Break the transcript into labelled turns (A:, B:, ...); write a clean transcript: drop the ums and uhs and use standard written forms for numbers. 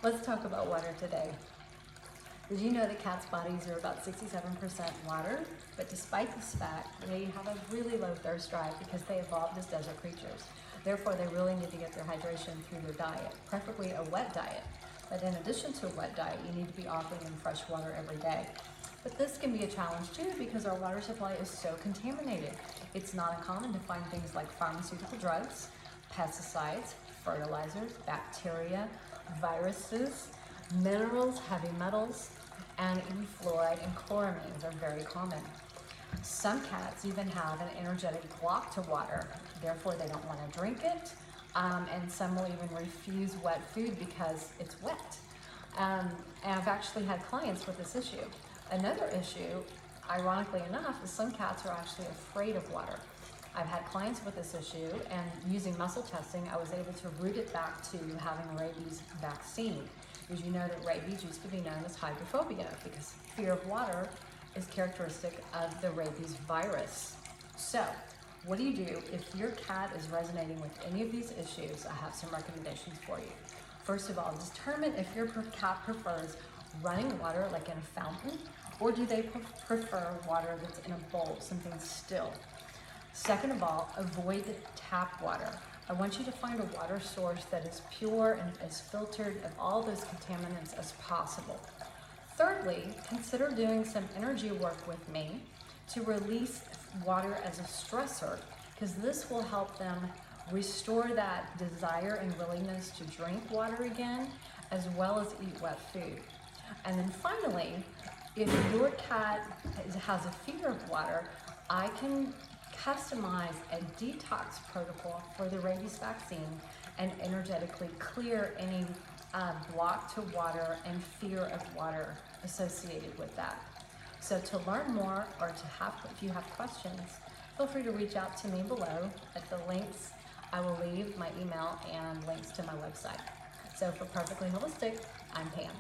A: Let's talk about water today. Did you know that cats' bodies are about 67% water? But despite this fact, they have a really low thirst drive because they evolved as desert creatures. Therefore, they really need to get their hydration through their diet, preferably a wet diet. But in addition to a wet diet, you need to be offering them fresh water every day. But this can be a challenge too because our water supply is so contaminated. It's not uncommon to find things like pharmaceutical drugs, pesticides, fertilizers, bacteria, viruses, minerals, heavy metals, and even fluoride and chloramines are very common. Some cats even have an energetic block to water, therefore they don't want to drink it, and some will even refuse wet food because it's wet. And I've actually had clients with this issue. Another issue, ironically enough, is some cats are actually afraid of water. I've had clients with this issue, and using muscle testing, I was able to root it back to having a rabies vaccine. As you know that rabies used to be known as hydrophobia because fear of water is characteristic of the rabies virus. So, what do you do if your cat is resonating with any of these issues? I have some recommendations for you. First of all, determine if your cat prefers running water like in a fountain, or do they prefer water that's in a bowl, something still. Second of all, avoid the tap water. I want you to find a water source that is pure and as filtered of all those contaminants as possible. Thirdly, consider doing some energy work with me to release water as a stressor, because this will help them restore that desire and willingness to drink water again, as well as eat wet food. And then finally, if your cat has a fear of water, I can customize a detox protocol for the rabies vaccine and energetically clear any block to water and fear of water associated with that. So to learn more or if you have questions, feel free to reach out to me below at the links. I will leave my email and links to my website. So for Purrrfectly Holistic, I'm Pam.